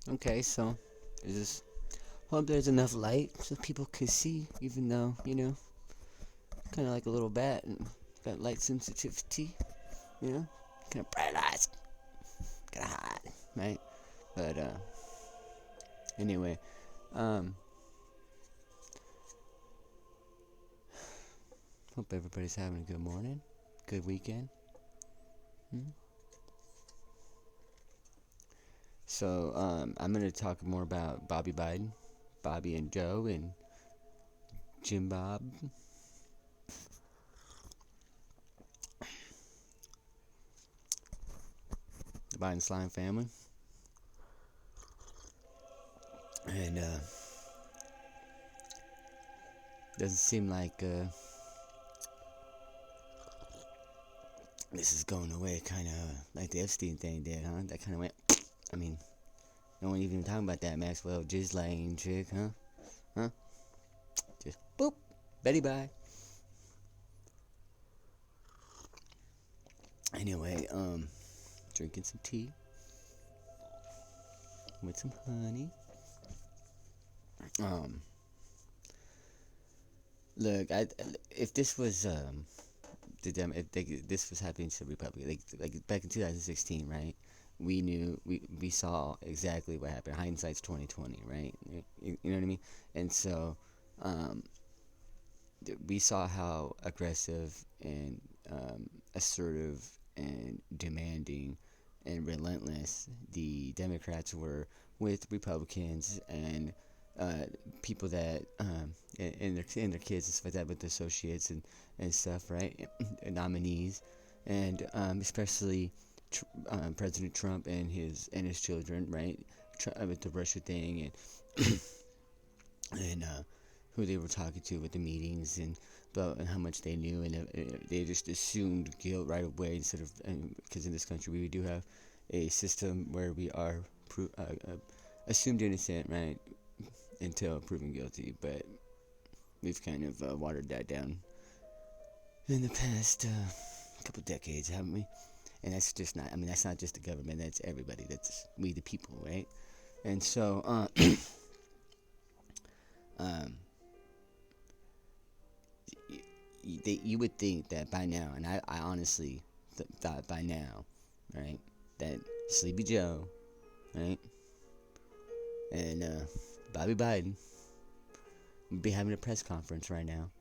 Okay, so there's this. Hope there's enough light so people can see, even though kind of like a little bat and got light sensitivity. You know, kind of bright eyes, kind of hot, right? But anyway, um, hope everybody's having a good morning, good weekend. Hmm? So I'm gonna talk more about Bobby Biden, Bobby and Joe, and Jimbob, the Biden slime family, and doesn't seem like this is going away, kind of like the Epstein thing did, huh? That kind of went. I mean, no one even talking about that Maxwell Ghislaine chick, huh? Huh? Just boop, Betty bye. Anyway, drinking some tea with some honey. Um, look, if this was if this was happening to the Republic, like back in 2016, right? We saw exactly what happened. Hindsight's 2020, right? You know what I mean? And so, um, we saw how aggressive and assertive and demanding and relentless the Democrats were with Republicans and people that and their kids and stuff like that with associates and stuff, right? And nominees, and especially President Trump and his children, right? With the Russia thing and who they were talking to with the meetings and how much they knew, and they just assumed guilt right away instead of, because in this country we do have a system where we are assumed innocent, right, until proven guilty, but we've kind of watered that down in the past couple decades, haven't we? And that's just not, I mean, that's not just the government, that's everybody, that's we the people, right? And so um, you would think that by now, and I honestly thought by now, right, that Sleepy Joe, right, and Bobby Biden would be having a press conference right now,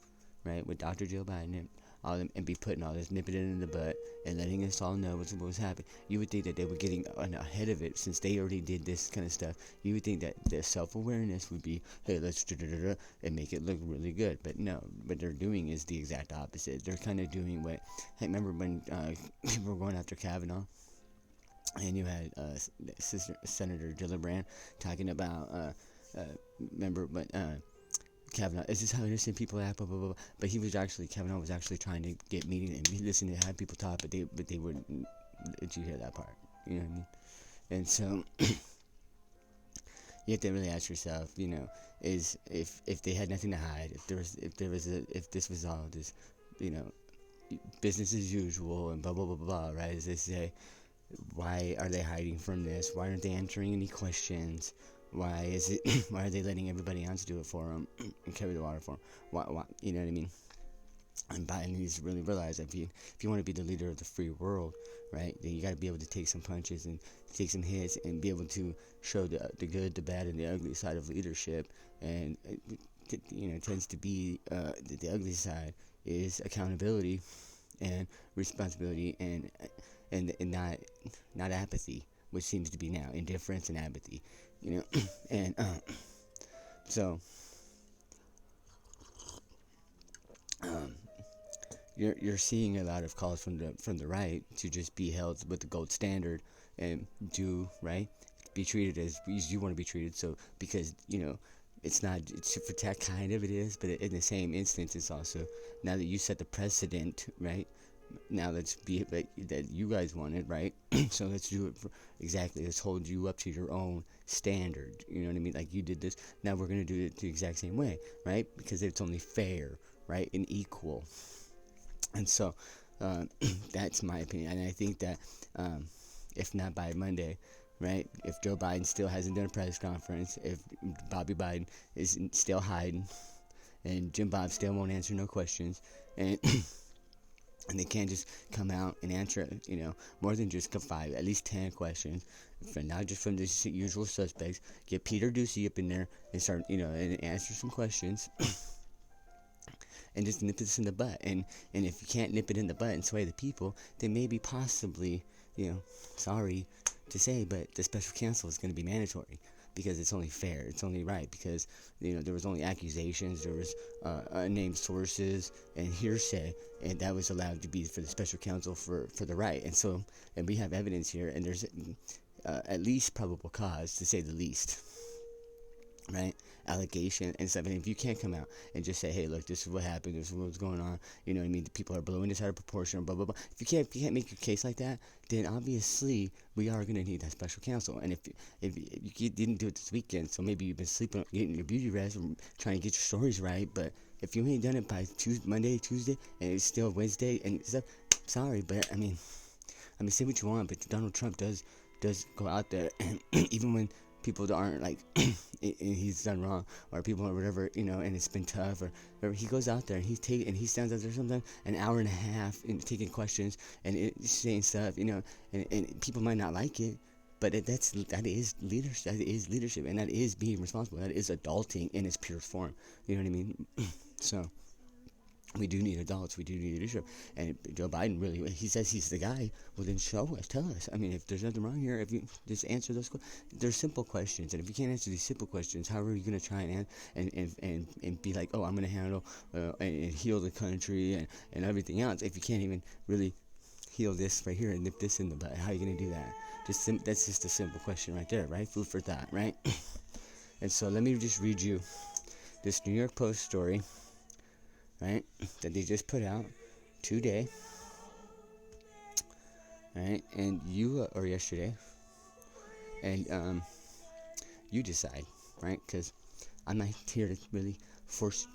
right, with Dr. Joe Biden and all them, and be putting all this nipping it in the butt and letting us all know what was happening. You would think that they were getting ahead of it since they already did this kind of stuff. You would think that their self-awareness would be, hey, let's and make it look really good. But no, what they're doing is the exact opposite. They're kind of doing what, hey, remember when people were going after Kavanaugh? And you had Senator Gillibrand talking about, remember, but Kavanaugh, is this how innocent people act? Blah, blah, blah. But Kavanaugh was actually trying to get meetings and listen to have people talk, but they wouldn't let you hear that part. You know what I mean? And so you have to really ask yourself, is if they had nothing to hide, if this was all just, you know, business as usual and blah blah blah blah, right? As they say, why are they hiding from this? Why aren't they answering any questions? Why is it? Why are they letting everybody else do it for them and carry the water for them? Why? You know what I mean? And Biden needs to really realize that if you want to be the leader of the free world, right, then you got to be able to take some punches and take some hits and be able to show the good, the bad, and the ugly side of leadership. And it tends to be the ugly side is accountability and responsibility and not apathy, which seems to be now indifference and apathy, and so um, you're seeing a lot of calls from the right to just be held with the gold standard and do right, be treated as you want to be treated. So because it's for that kind of it is, but in the same instance, it's also now that you set the precedent, right? Now let's be like that you guys wanted, right? So let's do it exactly. Let's hold you up to your own standard. You know what I mean? Like you did this. Now we're gonna do it the exact same way, right? Because it's only fair, right, and equal. And so uh, that's my opinion. And I think that if not by Monday, right? If Joe Biden still hasn't done a press conference, if Bobby Biden is still hiding, and Jimbob still won't answer no questions, and and they can't just come out and answer, more than just 5, at least 10 questions, not just from the usual suspects. Get Peter Ducey up in there and start, and answer some questions, and just nip this in the butt. And if you can't nip it in the butt and sway the people, then maybe possibly, sorry to say, but the special counsel is going to be mandatory. Because it's only fair, it's only right, because there was only accusations, there was unnamed sources and hearsay, and that was allowed to be for the special counsel for the right. And we have evidence here, and there's at least probable cause, to say the least, right? Allegation and stuff. And if you can't come out and just say, hey, look, this is what happened, this is what's going on, what I mean, the people are blowing this out of proportion, blah blah blah. If you can't make your case like that, then obviously we are going to need that special counsel. And if you didn't do it this weekend, so maybe you've been sleeping, getting your beauty rest, or trying to get your stories right, but if you ain't done it by Monday, Tuesday, and it's still Wednesday and stuff, sorry, but I mean, say what you want, but Donald Trump does go out there, and even when people aren't like he's done wrong, or people or whatever, and it's been tough, or whatever, he goes out there and he stands out there sometimes an hour and a half and taking questions and saying stuff, and people might not like it, but that is leadership, and that is being responsible. That is adulting in its purest form. You know what I mean? So we do need adults. We do need leadership. And Joe Biden he says he's the guy. Well, then show us, tell us. I mean, if there's nothing wrong here, if you just answer those questions, they're simple questions. And if you can't answer these simple questions, how are you going to try and be like, oh, I'm going to handle and heal the country and everything else, if you can't even really heal this right here and nip this in the butt? How are you going to do that? That's just a simple question right there, right? Food for thought, right? And so let me just read you this New York Post story, right, that they just put out today, right, and or yesterday, and you decide, right, because I'm not here to really force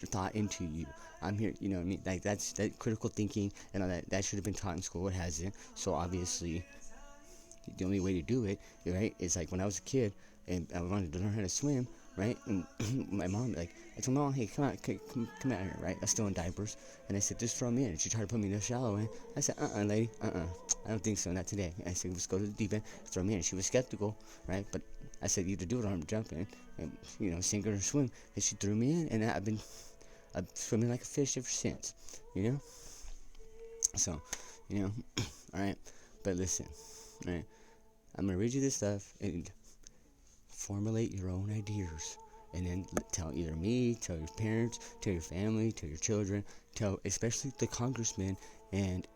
thought into you. I'm here, what I mean, like, that critical thinking and all that should have been taught in school. It hasn't. So obviously the only way to do it, right, is like when I was a kid and I wanted to learn how to swim, right, and my mom, like, I told my mom, hey, come out here, right, I was still in diapers, and I said, just throw me in, and she tried to put me in the shallow end. I said, lady, I don't think so, not today. I said, let's go to the deep end, throw me in. She was skeptical, right, but I said, either do it or I'm jumping, and, sink or swim, and she threw me in, and I've been swimming like a fish ever since, so, alright, but listen, alright, I'm gonna read you this stuff, and formulate your own ideas, and then tell either me, tell your parents, tell your family, tell your children, tell especially the congressmen and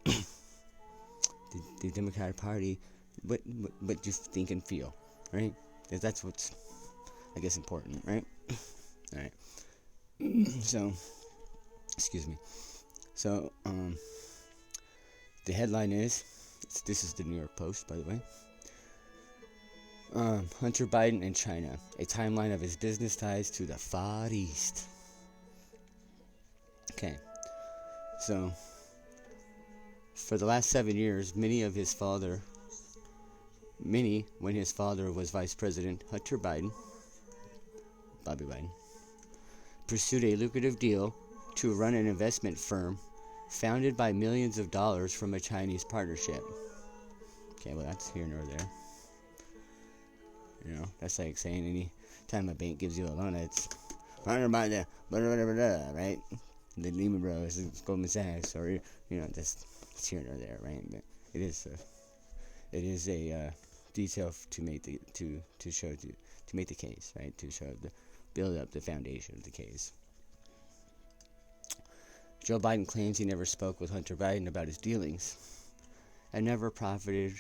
the Democratic Party what you think and feel, right? Because that's what's, I guess, important, right? All right. So, excuse me. So, the headline is, this is the New York Post, by the way. Hunter Biden and China, a timeline of his business ties to the Far East. Okay, so for the last 7 years, when his father was vice president, Hunter Biden, Bobby Biden, pursued a lucrative deal to run an investment firm founded by millions of dollars from a Chinese partnership. Okay, well, that's here nor there. That's like saying any time a bank gives you a loan, it's by the right? The Lehman Brothers, Goldman Sachs, or that's here nor there, right? But it is a detail to make the to make the case, right? To show build up the foundation of the case. Joe Biden claims he never spoke with Hunter Biden about his dealings and never profited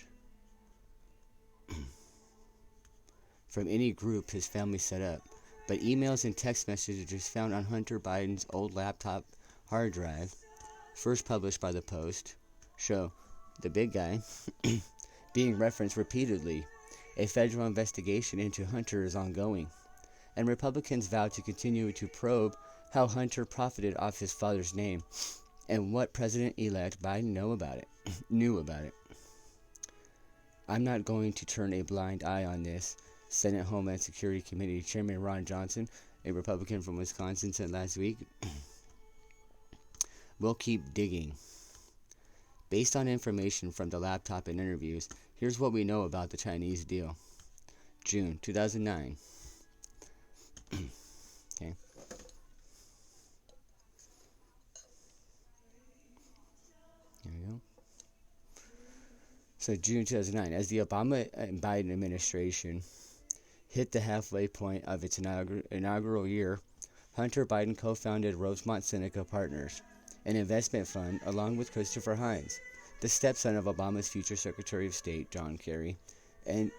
from any group his family set up, but emails and text messages found on Hunter Biden's old laptop hard drive, first published by the Post, show the big guy being referenced repeatedly. A federal investigation into Hunter is ongoing, and Republicans vowed to continue to probe how Hunter profited off his father's name and what President-elect Biden knew about it. I'm not going to turn a blind eye on this, Senate Homeland Security Committee Chairman Ron Johnson, a Republican from Wisconsin, said last week. We'll keep digging. Based on information from the laptop and interviews, here's what we know about the Chinese deal. June 2009. Okay. Here we go. So June 2009, as the Obama and Biden administration hit the halfway point of its inaugural year, Hunter Biden co-founded Rosemont Seneca Partners, an investment fund, along with Christopher Hines, the stepson of Obama's future Secretary of State, John Kerry, and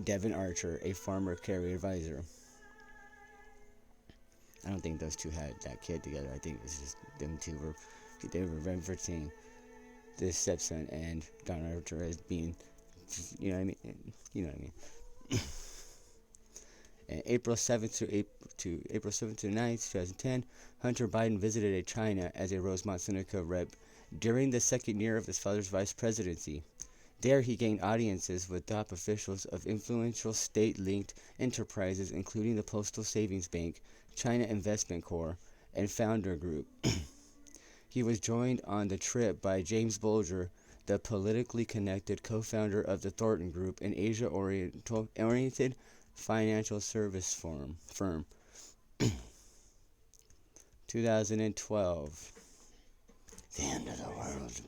Devin Archer, a former Kerry advisor. I don't think those two had that kid together. I think it's just them two they were referencing the stepson and John Archer as being, you know what I mean? You know what I mean? And April 7th to April 7th to 9th, 2010, Hunter Biden visited China as a Rosemont Seneca rep during the second year of his father's vice presidency. There, he gained audiences with top officials of influential state-linked enterprises, including the Postal Savings Bank, China Investment Corp., and Founder Group. He was joined on the trip by James Bulger, the politically connected co-founder of the Thornton Group, an Asia-oriented financial service firm. 2012. The end of the world.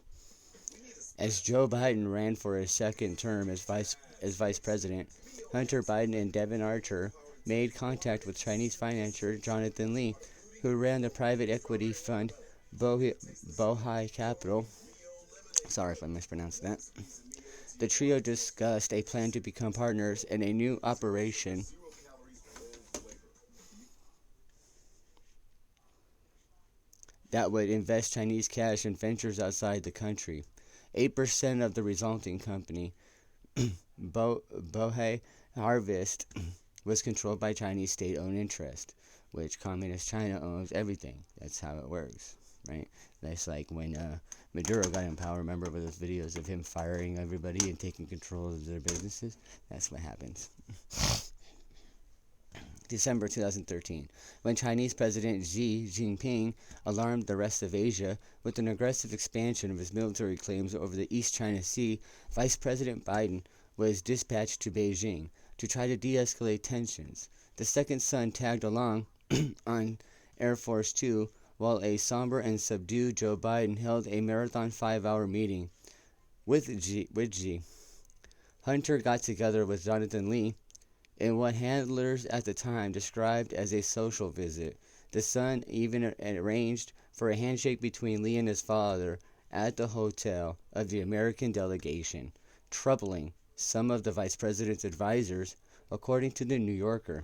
As Joe Biden ran for his second term as vice president, Hunter Biden and Devin Archer made contact with Chinese financier Jonathan Li, who ran the private equity fund Bohai Capital. Sorry if I mispronounced that. The trio discussed a plan to become partners in a new operation that would invest Chinese cash in ventures outside the country. 8% of the resulting company, Bohai Harvest, was controlled by Chinese state-owned interest, which Communist China owns everything. That's how it works, right? That's like when Maduro got in power. Remember with those videos of him firing everybody and taking control of their businesses? That's what happens. December 2013, when Chinese President Xi Jinping alarmed the rest of Asia with an aggressive expansion of his military claims over the East China Sea, Vice President Biden was dispatched to Beijing to try to de-escalate tensions. The second son tagged along on Air Force Two, while a somber and subdued Joe Biden held a marathon 5-hour meeting with Xi. Hunter got together with Jonathan Li in what handlers at the time described as a social visit. The son even arranged for a handshake between Li and his father at the hotel of the American delegation, troubling some of the vice president's advisors, according to the New Yorker.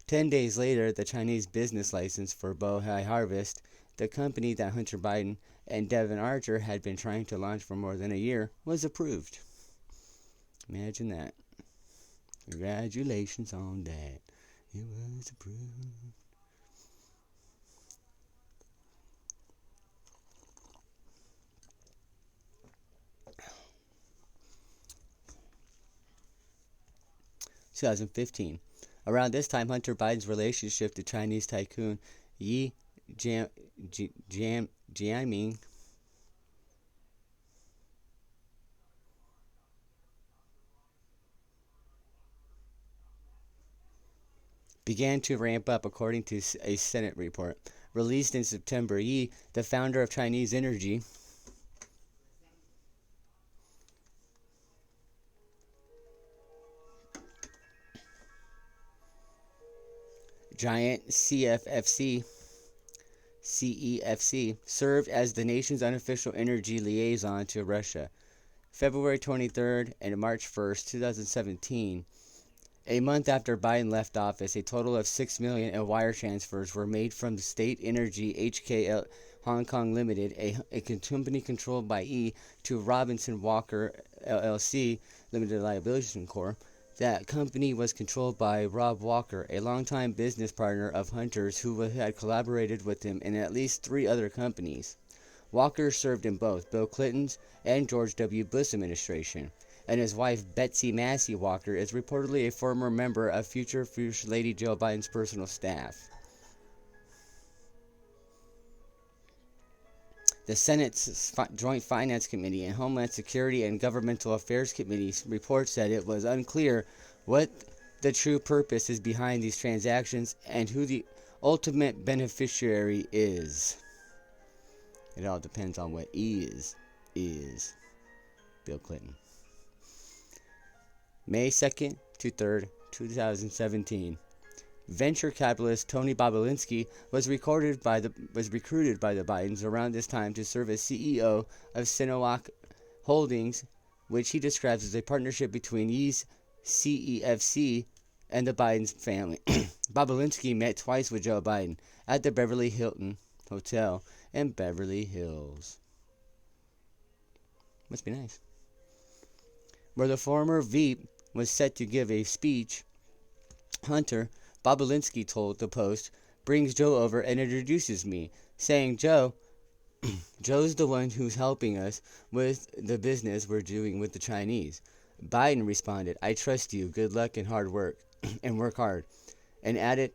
10 days later, the Chinese business license for Bohai Harvest, the company that Hunter Biden and Devin Archer had been trying to launch for more than a year, was approved. Imagine that. Congratulations on that. It was approved. (2015). Around this time, Hunter Biden's relationship to Chinese tycoon Yi Jianming began to ramp up, according to a Senate report. Released in September, Yi, the founder of Chinese energy giant CEFC, served as the nation's unofficial energy liaison to Russia. February 23rd and March 1st, 2017. A month after Biden left office, a total of $6 million in wire transfers were made from the State Energy HK Hong Kong Limited, a company controlled by E, to Robinson Walker LLC, Limited Liability Corp. That company was controlled by Rob Walker, a longtime business partner of Hunter's who had collaborated with him in at least 3 other companies. Walker served in both Bill Clinton's and George W. Bush administration. and his wife Betsy Massey Walker is reportedly a former member of future First Lady Joe Biden's personal staff. The Senate's Joint Finance Committee and Homeland Security and Governmental Affairs Committee report said it was unclear what the true purpose is behind these transactions and who the ultimate beneficiary is. It all depends on what is Bill Clinton. May 2nd to 3rd, 2017. Venture capitalist Tony Bobulinski was recruited by the Bidens around this time to serve as CEO of Sinowac Holdings, which he describes as a partnership between Yee's CEFC and the Biden family. Bobulinski met twice with Joe Biden at the Beverly Hilton Hotel in Beverly Hills. Must be nice. Where the former Veep was set to give a speech, Hunter Bobulinski told the Post, brings Joe over and introduces me, saying, Joe's the one who's helping us with the business we're doing with the Chinese. Biden responded, I trust you, good luck and hard work, and work hard, and added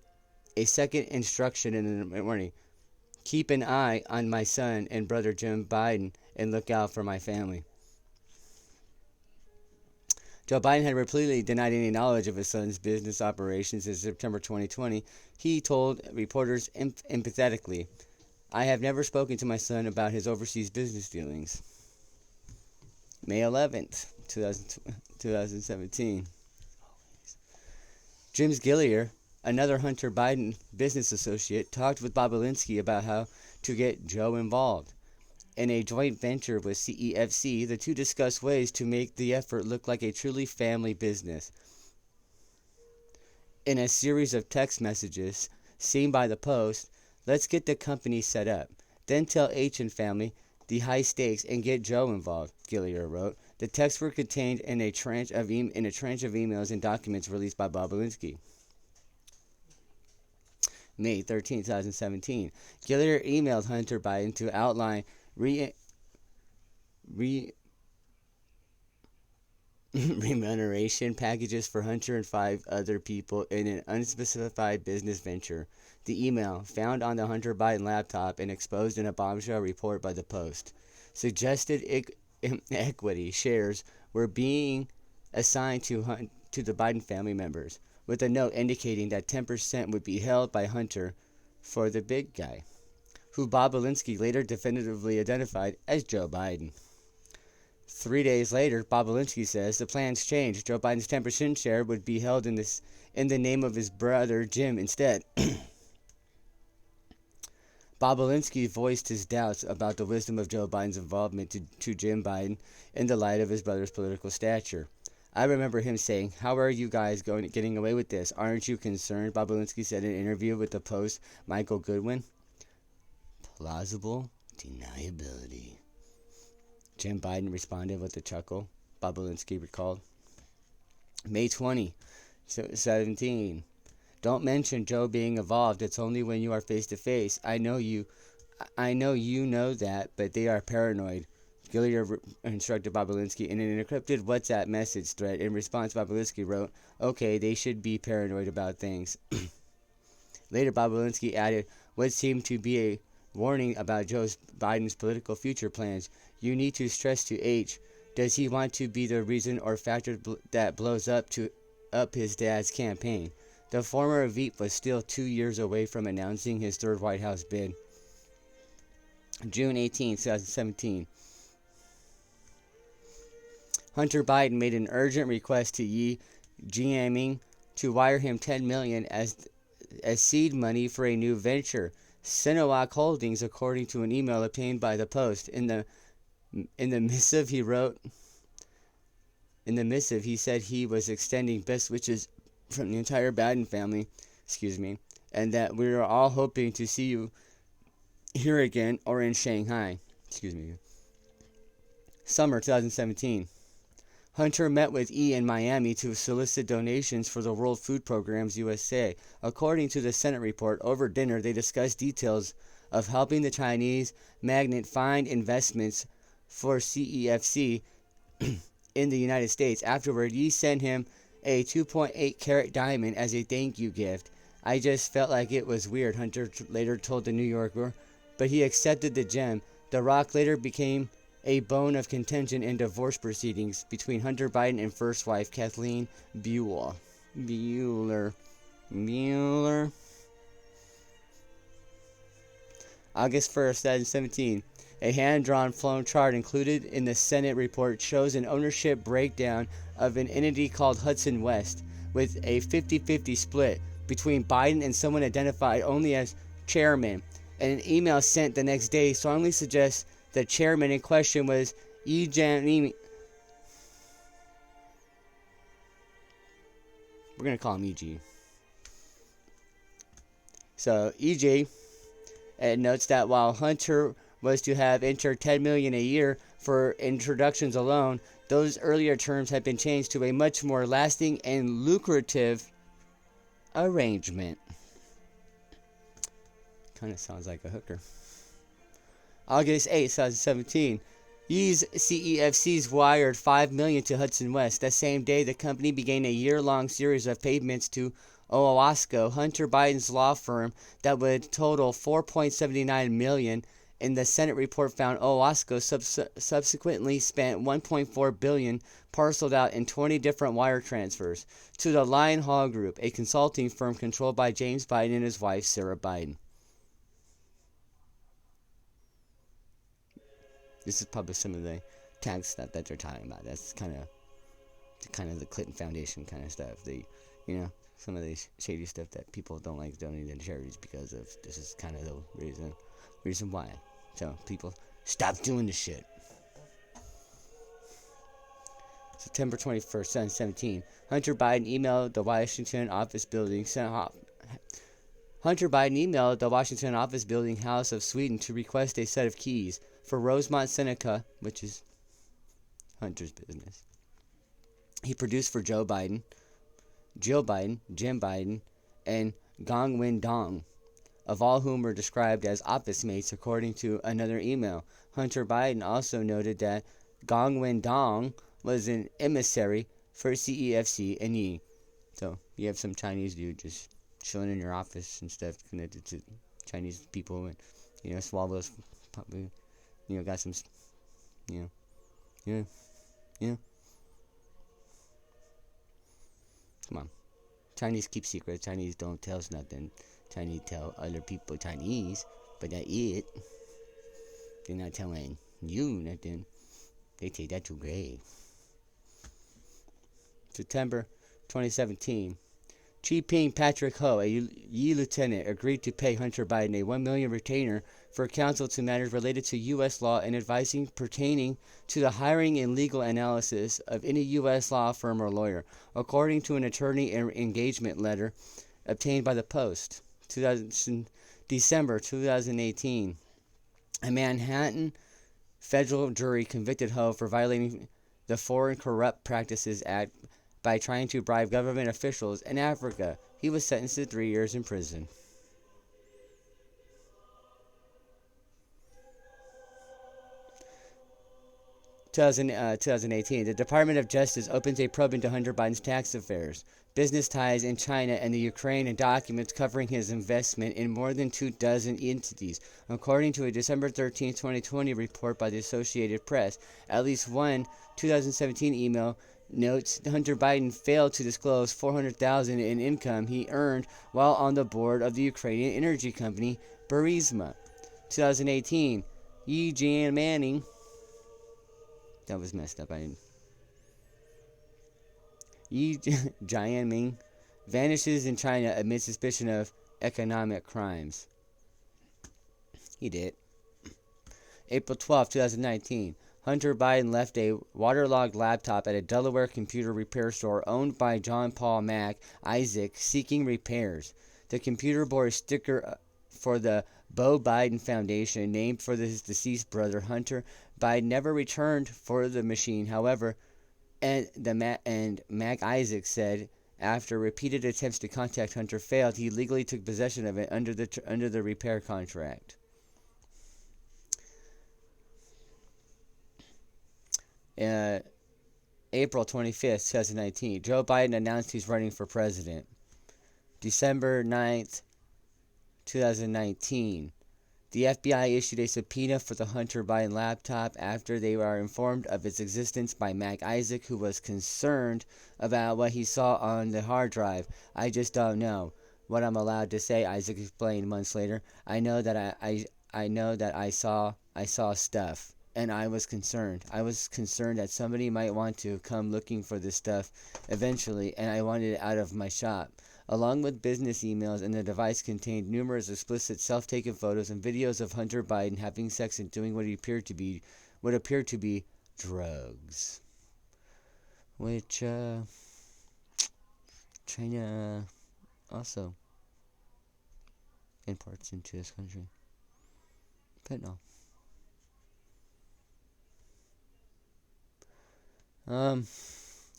a second instruction in the morning, keep an eye on my son and brother Jim Biden and look out for my family. Joe Biden had repeatedly denied any knowledge of his son's business operations in September 2020. He told reporters empathetically, I have never spoken to my son about his overseas business dealings. May 11th, 2017. James Gillier, another Hunter Biden business associate, talked with Bobulinski about how to get Joe involved. In a joint venture with CEFC, the two discussed ways to make the effort look like a truly family business. In a series of text messages seen by the Post, let's get the company set up, then tell H and family the high stakes and get Joe involved, Gillier wrote. The texts were contained in a tranche of emails and documents released by Bobulinski. May 13, 2017. Gillier emailed Hunter Biden to outline remuneration packages for Hunter and 5 other people in an unspecified business venture. The email, found on the Hunter Biden laptop and exposed in a bombshell report by the Post, suggested equity shares were being assigned to the Biden family members, with a note indicating that 10% would be held by Hunter for the big guy, who Bobulinski later definitively identified as Joe Biden. 3 days later, Bobulinski says the plans changed. Joe Biden's 10% share would be held in the name of his brother Jim instead. Bobulinski voiced his doubts about the wisdom of Joe Biden's involvement to Jim Biden in the light of his brother's political stature. I remember him saying, how are you guys getting away with this? Aren't you concerned? Bobulinski said in an interview with the Post Michael Goodwin. Plausible deniability. Jim Biden responded with a chuckle, Bobulinski recalled. May 2017. Don't mention Joe being involved. It's only when you are face to face. I know you know that, but they are paranoid. Gillier instructed Bobulinski in an encrypted WhatsApp message thread. In response, Bobulinski wrote, okay, they should be paranoid about things. Later, Bobulinski added what seemed to be a warning about Joe Biden's political future plans. You need to stress to H, does he want to be the reason or factor that blows up his dad's campaign? The former Veep was still 2 years away from announcing his third White House bid. June 18, 2017. Hunter Biden made an urgent request to Yi Jianming to wire him $10 million as seed money for a new venture, Sinowac Holdings, according to an email obtained by the Post. In the missive he wrote, he said he was extending best wishes from the entire Biden family, and that we are all hoping to see you here again or in Shanghai, Summer 2017. Hunter met with E in Miami to solicit donations for the World Food Program's USA. According to the Senate report, over dinner they discussed details of helping the Chinese magnate find investments for CEFC in the United States. Afterward, Yi sent him a 2.8 carat diamond as a thank you gift. I just felt like it was weird, Hunter later told the New Yorker, but he accepted the gem. The rock later became a bone of contention in divorce proceedings between Hunter Biden and first wife Kathleen Bueller. August 1st, 2017. A hand-drawn flow chart included in the Senate report shows an ownership breakdown of an entity called Hudson West, with a 50-50 split between Biden and someone identified only as chairman. And an email sent the next day strongly suggests the chairman in question was We're going to call him EG. So EJ notes that while Hunter was to have entered $10 million a year for introductions alone, those earlier terms had been changed to a much more lasting and lucrative arrangement. Kind of sounds like a hooker. August 8, 2017. Yee's CEFCs wired $5 million to Hudson West. That same day, the company began a year-long series of payments to Owasco, Hunter Biden's law firm, that would total $4.79 million. And the Senate report found Owasco subsequently spent $1.4 billion parceled out in 20 different wire transfers to the Lion Hall Group, a consulting firm controlled by James Biden and his wife, Sarah Biden. This is probably some of the tax stuff that they're talking about. That's kind of the Clinton Foundation kind of stuff. Some of the shady stuff that people don't like donating to charities because of. This is kind of the reason why. So people, stop doing this shit. September 21st, 2017. Hunter Biden emailed the Washington office building. Hunter Biden emailed the Washington office building House of Sweden to request a set of keys for Rosemont Seneca, which is Hunter's business. He produced for Joe Biden, Jill Biden, Jim Biden, and Gong Win Dong, of all whom were described as office mates, according to another email. Hunter Biden also noted that Gong Win Dong was an emissary for CEFC and Yi. So you have some Chinese dude just chilling in your office and stuff, connected to Chinese people, and swallows probably. Got some, Come on. Chinese keep secrets. Chinese don't tell us nothing. Chinese tell other people Chinese, but that's it. They're not telling you nothing. They take that too grave. September 2017. Chi Ping Patrick Ho, a Yi lieutenant, agreed to pay Hunter Biden a $1 million retainer for counsel to matters related to U.S. law and advising pertaining to the hiring and legal analysis of any U.S. law firm or lawyer, according to an attorney engagement letter obtained by the Post. December 2018. A Manhattan federal jury convicted Ho for violating the Foreign Corrupt Practices Act by trying to bribe government officials in Africa. He was sentenced to 3 years in prison. Uh, 2018, the Department of Justice opens a probe into Hunter Biden's tax affairs, business ties in China, and the Ukraine, and documents covering his investment in more than 24 entities. According to a December 13, 2020 report by the Associated Press, at least one 2017 email notes Hunter Biden failed to disclose $400,000 in income he earned while on the board of the Ukrainian energy company Burisma. 2018, Yi Jianming. That was messed up. Yi Jianming vanishes in China amid suspicion of economic crimes. He did. April 12, 2019. Hunter Biden left a waterlogged laptop at a Delaware computer repair store owned by John Paul Mac Isaac seeking repairs. The computer bore a sticker for the Beau Biden Foundation, named for his deceased brother. Hunter Biden never returned for the machine, however, and Mac Isaac said after repeated attempts to contact Hunter failed, he legally took possession of it under the repair contract. April 25th, 2019. Joe Biden announced he's running for president. December 9th, 2019. The FBI issued a subpoena for the Hunter Biden laptop after they were informed of its existence by Mac Isaac, who was concerned about what he saw on the hard drive. I just don't know what I'm allowed to say, Isaac explained months later. I know that I know that I saw stuff, and I was concerned. I was concerned that somebody might want to come looking for this stuff eventually, and I wanted it out of my shop. Along with business emails, and the device contained numerous explicit self-taken photos and videos of Hunter Biden having sex and doing what appeared to be drugs, which China also imports into this country. Fentanyl.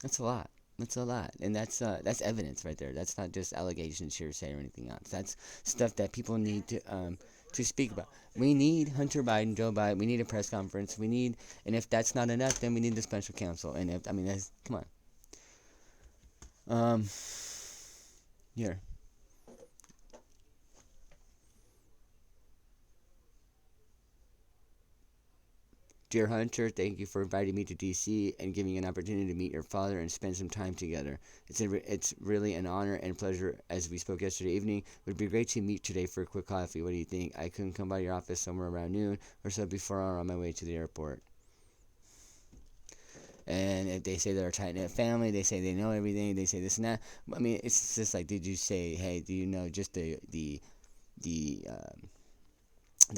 That's a lot. That's a lot, and that's evidence right there. That's not just allegations, hearsay, or anything else. That's stuff that people need to speak about. We need Hunter Biden, Joe Biden. We need a press conference. And if that's not enough, then we need the special counsel. And that's come on. Here. Dear Hunter, thank you for inviting me to D.C. and giving me an opportunity to meet your father and spend some time together. It's really an honor and pleasure. As we spoke yesterday evening, it would be great to meet today for a quick coffee. What do you think? I couldn't come by your office somewhere around noon or so before I'm on my way to the airport. And if they say they're a tight-knit family, they say they know everything, they say this and that. I mean, it's just like, did you say, hey, do you know just the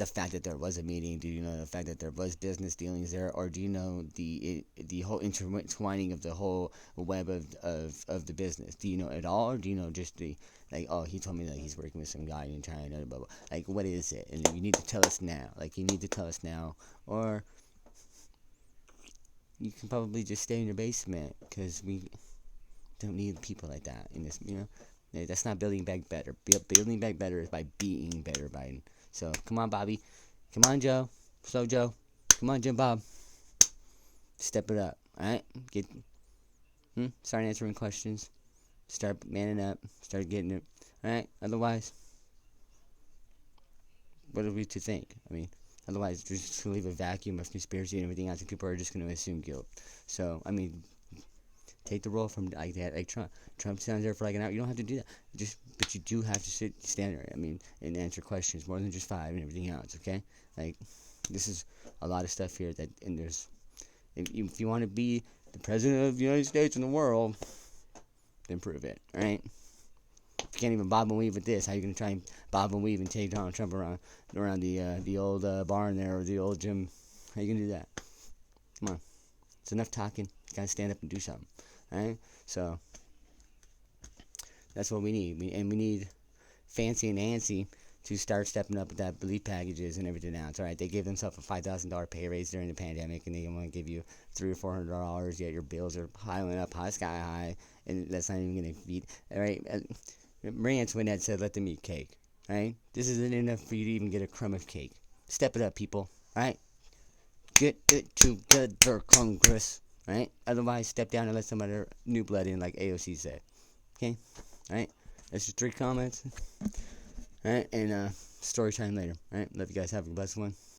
fact that there was a meeting? Do you know the fact that there was business dealings there, or do you know the whole intertwining of the whole web of the business? Do you know it all, or do you know just the oh, he told me that he's working with some guy in China, blah blah. Like, what is it? And you need to tell us now. You need to tell us now, or you can probably just stay in your basement, because we don't need people like that in this. That's not building back better. Building back better is by being better, Biden. So, come on, Bobby. Come on, Joe. So, Joe. Come on, Jimbob. Step it up, alright? Start answering questions. Start manning up. Start getting it, alright? Otherwise, what are we to think? Otherwise, we're just going to leave a vacuum of conspiracy and everything else, and people are just going to assume guilt. So, take the role from that, like Trump. Trump stands there for an hour. You don't have to do that. But you do have to stand there. And answer questions more than just 5 and everything else. Okay, this is a lot of stuff here and there's, if you want to be the president of the United States and the world, then prove it. All right. If you can't even bob and weave with this, how are you gonna try and bob and weave and take Donald Trump around the old barn there, or the old gym? How you gonna do that? Come on. It's enough talking. You gotta stand up and do something. Alright? So, that's what we need. We need Fancy and Nancy to start stepping up with that relief packages and everything else. Alright? They gave themselves a $5,000 pay raise during the pandemic, and they want to give you $300 or $400, yet your bills are piling up sky high, and that's not even going to feed. Alright? Marie Antoinette said, let them eat cake. Alright? This isn't enough for you to even get a crumb of cake. Step it up, people. Alright? Get it together, Congress. Alright? Otherwise, step down and let some other new blood in, like AOC said. Okay? Alright? That's just 3 comments. Alright? And story time later. Alright? Love you guys. Have a blessed one.